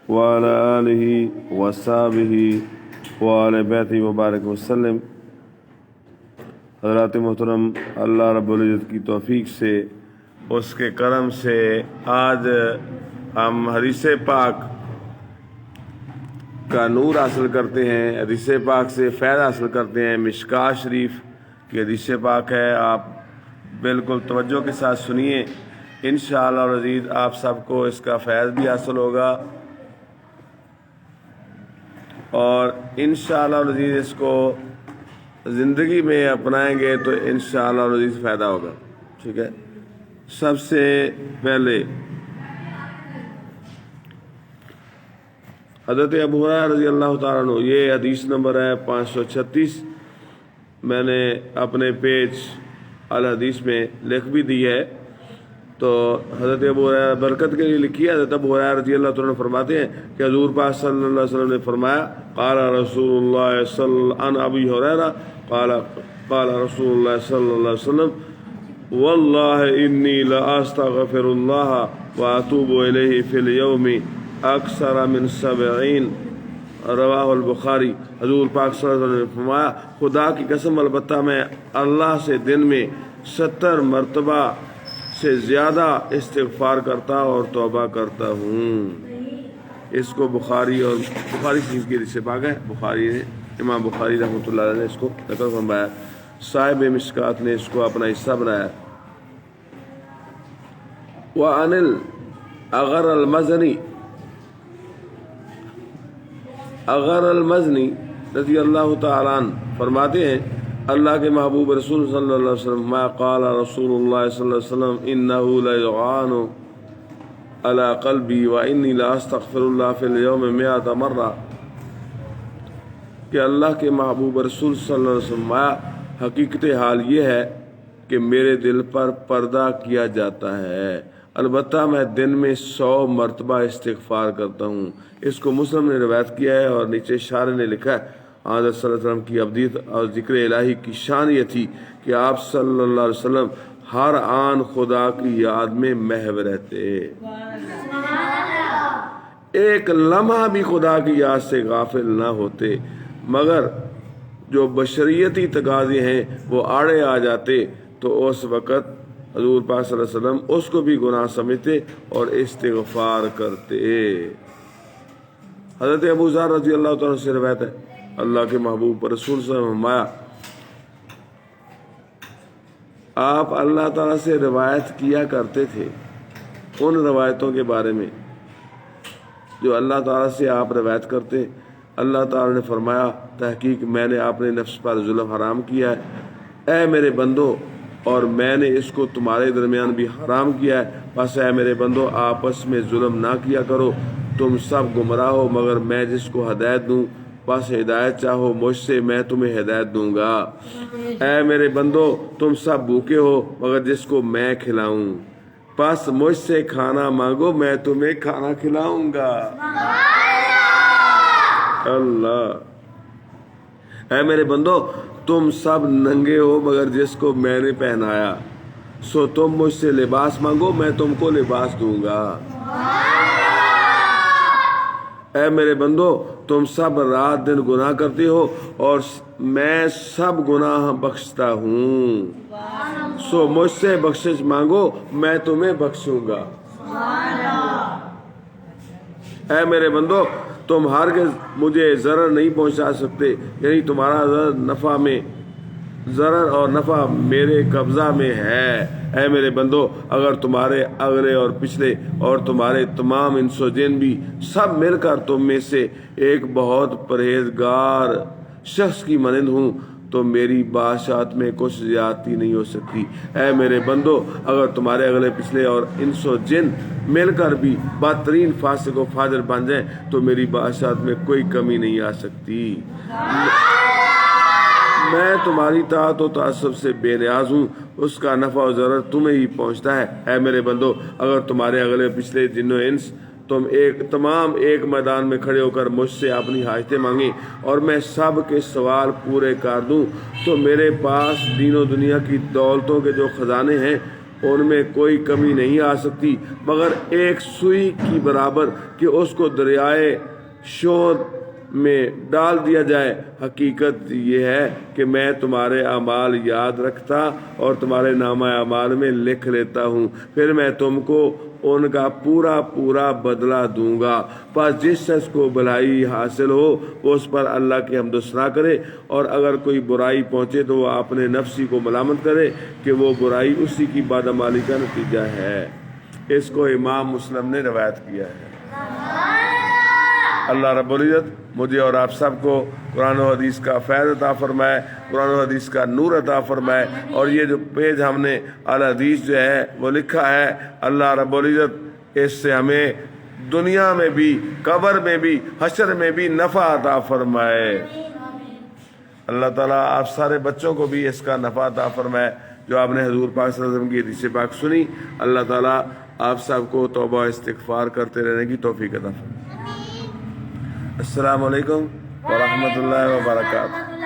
وعلى آله وصحبه وعلى بیتہ مبارک وسلم۔ حضرات محترم، اللہ رب العزت کی توفیق سے، اس کے کرم سے آج ہم حدیث پاک کا نور حاصل کرتے ہیں، حدیث پاک سے فیض حاصل کرتے ہیں۔ مشکوٰۃ شریف کی حدیث پاک ہے، آپ بالکل توجہ کے ساتھ سنیے، انشاءاللہ العزیز آپ سب کو اس کا فیض بھی حاصل ہوگا اور انشاءاللہ العزیز اس کو زندگی میں اپنائیں گے تو انشاءاللہ العزیز فائدہ ہوگا۔ ٹھیک ہے، سب سے پہلے حضرت ابو ہریرہ رضی اللہ تعالیٰ عنہ، یہ حدیث نمبر ہے 536، میں نے اپنے پیج الحدیث میں لکھ بھی دی ہے، تو حضرت ابو ہریرہ برکت کے لیے لکھی ہے۔ حضرت ابو ہریرہ رضی اللہ تعالیٰ عنہ فرماتے ہیں کہ حضور پاک صلی اللہ علیہ وسلم نے فرمایا، قال رسول اللہ صلی عن ابی ہریرہ قال رسول اللہ صلی اللہ علیہ وسلم، واللہ انی لاستغفر اللہ واتوب الیہ فی الیوم اکثر من 70، رواہ البخاری۔ حضور پاک صلی اللہ علیہ وسلم نے فرمایا، خدا کی قسم البتہ میں اللہ سے دن میں 70 مرتبہ سے زیادہ استغفار کرتا اور توبہ کرتا ہوں۔ اس کو بخاری شریف کی حدیث پاک ہے، بخاری نے، امام بخاری رحمۃ اللہ علیہ نے اس کو نقل فرمایا، صاحب مشکوٰۃ نے اس کو اپنا حصہ بنایا۔ وعن اغر المزنی رضی اللہ تعالیٰ عنہ فرماتے ہیں، اللہ کے محبوب رسول صلی اللہ علیہ وسلم ما قال رسول اللہ صلی اللہ علیہ وسلم انہ لیعان علی قلبی وانی لاستغفر اللہ فی اليوم 100 مرہ، کہ اللہ کے محبوب رسول صلی اللہ علیہ وسلم حقیقت حال یہ ہے کہ میرے دل پر پردہ کیا جاتا ہے، البتہ میں دن میں 100 مرتبہ استغفار کرتا ہوں۔ اس کو مسلم نے روایت کیا ہے اور نیچے شارح نے لکھا ہے، حضرت صلی اللہ علیہ وسلم کی ابدیت اور ذکر الہی کی شان یہ تھی کہ آپ صلی اللہ علیہ وسلم ہر آن خدا کی یاد میں محو رہتے، ایک لمحہ بھی خدا کی یاد سے غافل نہ ہوتے، مگر جو بشریتی تقاضے ہیں وہ آڑے آ جاتے تو اس وقت حضور پاک صلی اللہ علیہ وسلم اس کو بھی گناہ سمجھتے اور استغفار کرتے۔ حضرت ابو ذر رضی اللہ تعالیٰ سے روایت ہے، اللہ کے محبوب رسول صلی اللہ علیہ وسلم فرمایا، آپ اللہ تعالیٰ سے روایت کیا کرتے تھے ان روایتوں کے بارے میں جو اللہ تعالیٰ سے آپ روایت کرتے۔ اللہ تعالیٰ نے فرمایا، تحقیق میں نے اپنے نفس پر ظلم حرام کیا ہے، اے میرے بندو، اور میں نے اس کو تمہارے درمیان بھی حرام کیا ہے، بس اے میرے بندو آپس میں ظلم نہ کیا کرو، تم سب گمراہ ہو مگر میں جس کو ہدایت دوں، بس ہدایت چاہو مجھ سے میں تمہیں ہدایت دوں گا۔ اے میرے بندو تم سب بھوکے ہو مگر جس کو میں کھلاؤں، بس مجھ سے کھانا مانگو میں تمہیں کھانا کھلاؤں گا۔ اللہ، اے میرے بندو تم سب ننگے ہو مگر جس کو میں نے پہنایا، سو تم مجھ سے لباس مانگو میں تم کو لباس دوں گا۔ اے میرے بندو تم سب رات دن گناہ کرتے ہو اور میں سب گناہ بخشتا ہوں، سو مجھ سے بخشش مانگو میں تمہیں بخشوں گا۔ اے میرے بندو تم ہرگز مجھے ضرر نہیں پہنچا سکتے، یعنی تمہارا ضرر اور نفع میرے قبضہ میں ہے۔ اے میرے بندو اگر تمہارے اگلے اور پچھلے اور تمہارے تمام انس و جن بھی سب مل کر تم میں سے ایک بہت پرہیزگار شخص کی مانند ہوں تو میری بادشاہت میں کچھ زیادتی نہیں ہو سکتی۔ اے میرے بندو اگر تمہارے اگلے پچھلے اور انس و جن مل کر بھی بدترین فاسق و فاجر بن جائیں تو میری بادشاہت میں کوئی کمی نہیں آ سکتی۔ میں تمہاری طاعت و تعصب سے بے نیاز ہوں، اس کا نفع و ضرر تمہیں ہی پہنچتا ہے۔ اے میرے بندو اگر تمہارے اگلے پچھلے جن و انس تمام ایک میدان میں کھڑے ہو کر مجھ سے اپنی حاجتیں مانگیں اور میں سب کے سوال پورے کر دوں تو میرے پاس دین و دنیا کی دولتوں کے جو خزانے ہیں ان میں کوئی کمی نہیں آ سکتی مگر ایک سوئی کی برابر کہ اس کو دریائے شود میں ڈال دیا جائے۔ حقیقت یہ ہے کہ میں تمہارے اعمال یاد رکھتا اور تمہارے نامہ اعمال میں لکھ لیتا ہوں، پھر میں تم کو ان کا پورا پورا بدلہ دوں گا۔ پس جس شخص کو بھلائی حاصل ہو وہ اس پر اللہ کی حمد و ثنا کرے، اور اگر کوئی برائی پہنچے تو وہ اپنے نفسی کو ملامت کرے کہ وہ برائی اسی کی بدعمالی کا نتیجہ ہے۔ اس کو امام مسلم نے روایت کیا ہے۔ اللہ رب العزت مجھے اور آپ سب کو قرآن و حدیث کا فیض عطا فرمائے، قرآن و حدیث کا نور عطا فرمائے، اور یہ جو پیج ہم نے الحدیث جو ہے وہ لکھا ہے، اللہ رب العزت اس سے ہمیں دنیا میں بھی، قبر میں بھی، حشر میں بھی نفع عطا فرمائے۔ اللہ تعالیٰ آپ سارے بچوں کو بھی اس کا نفع عطا فرمائے جو آپ نے حضور پاک صلی اللہ علیہ وسلم کی حدیث پاک سنی۔ اللہ تعالیٰ آپ سب کو توبہ و استغفار کرتے رہنے کی توفیق عطا فرمائے۔ السلام علیکم ورحمۃ اللہ وبرکاتہ۔